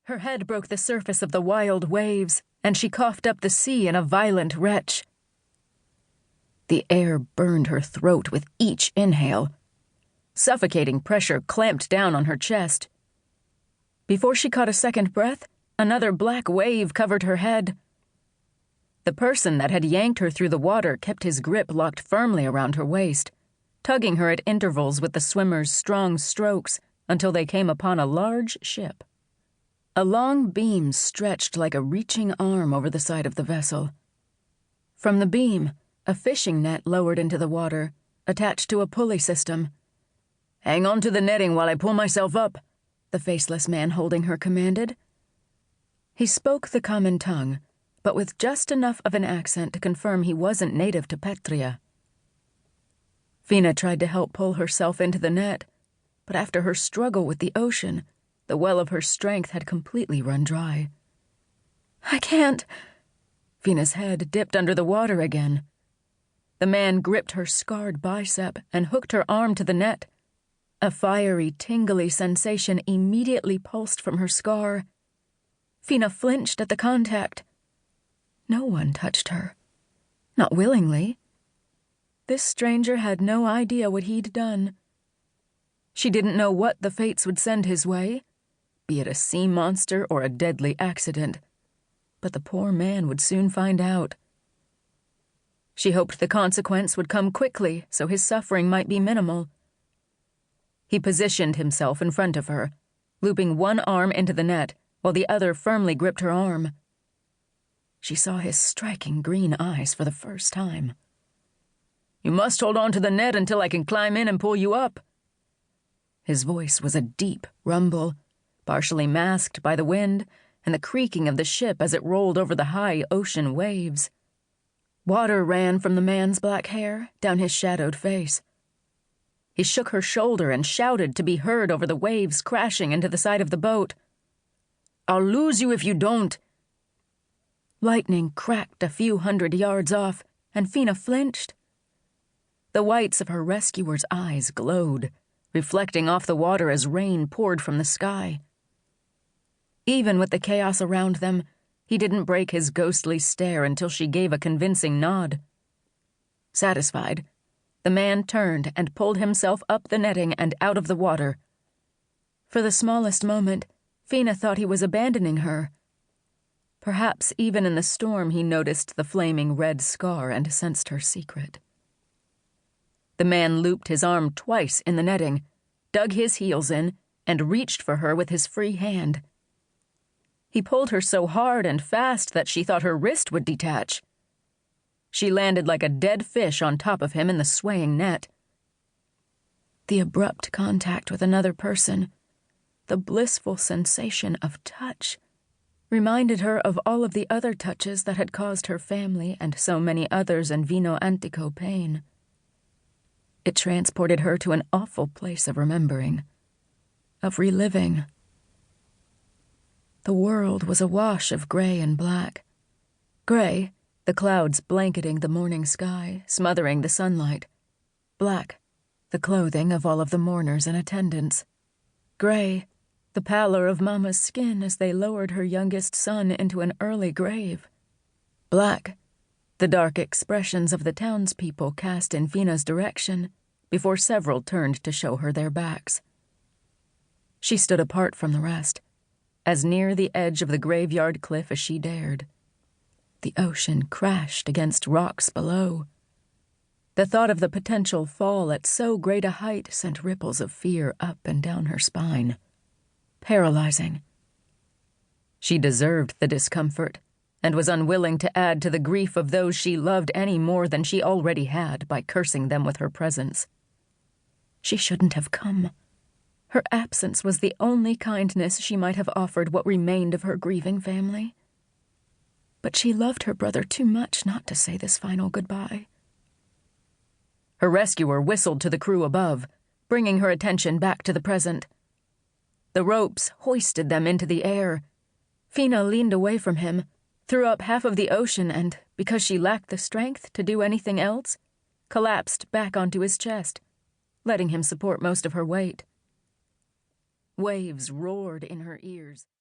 Her head broke the surface of the wild waves, and she coughed up the sea in a violent retch. The air burned her throat with each inhale. Suffocating pressure clamped down on her chest. Before she caught a second breath, another black wave covered her head. The person that had yanked her through the water kept his grip locked firmly around her waist, tugging her at intervals with the swimmer's strong strokes until they came upon a large ship. A long beam stretched like a reaching arm over the side of the vessel. From the beam, a fishing net lowered into the water, attached to a pulley system. "Hang on to the netting while I pull myself up," the faceless man holding her commanded. He spoke the common tongue, but with just enough of an accent to confirm he wasn't native to Petria. Fina tried to help pull herself into the net, but after her struggle with the ocean, the well of her strength had completely run dry. "I can't." Fina's head dipped under the water again. The man gripped her scarred bicep and hooked her arm to the net. A fiery, tingly sensation immediately pulsed from her scar. Fina flinched at the contact. No one touched her. Not willingly. This stranger had no idea what he'd done. She didn't know what the fates would send his way, be it a sea monster or a deadly accident, but the poor man would soon find out. She hoped the consequence would come quickly so his suffering might be minimal. He positioned himself in front of her, looping one arm into the net while the other firmly gripped her arm. She saw his striking green eyes for the first time. "You must hold on to the net until I can climb in and pull you up." His voice was a deep rumble, partially masked by the wind and the creaking of the ship as it rolled over the high ocean waves. Water ran from the man's black hair down his shadowed face. He shook her shoulder and shouted to be heard over the waves crashing into the side of the boat. "I'll lose you if you don't." Lightning cracked a few 100 yards off, and Fina flinched. The whites of her rescuer's eyes glowed, reflecting off the water as rain poured from the sky. Even with the chaos around them, he didn't break his ghostly stare until she gave a convincing nod. Satisfied, the man turned and pulled himself up the netting and out of the water. For the smallest moment, Fina thought he was abandoning her. Perhaps even in the storm he noticed the flaming red scar and sensed her secret. The man looped his arm twice in the netting, dug his heels in, and reached for her with his free hand. He pulled her so hard and fast that she thought her wrist would detach. She landed like a dead fish on top of him in the swaying net. The abrupt contact with another person, the blissful sensation of touch, reminded her of all of the other touches that had caused her family and so many others in Vino Antico pain. It transported her to an awful place of remembering, of reliving. The world was a wash of gray and black. Gray, the clouds blanketing the morning sky, smothering the sunlight. Black, the clothing of all of the mourners in attendance. Gray, the pallor of Mama's skin as they lowered her youngest son into an early grave. Black, the dark expressions of the townspeople cast in Fina's direction before several turned to show her their backs. She stood apart from the rest, as near the edge of the graveyard cliff as she dared. The ocean crashed against rocks below. The thought of the potential fall at so great a height sent ripples of fear up and down her spine. Paralyzing. She deserved the discomfort and was unwilling to add to the grief of those she loved any more than she already had by cursing them with her presence. She shouldn't have come. Her absence was the only kindness she might have offered what remained of her grieving family. But she loved her brother too much not to say this final goodbye. Her rescuer whistled to the crew above, bringing her attention back to the present. The ropes hoisted them into the air. Fina leaned away from him, threw up half of the ocean and, because she lacked the strength to do anything else, collapsed back onto his chest, letting him support most of her weight. Waves roared in her ears.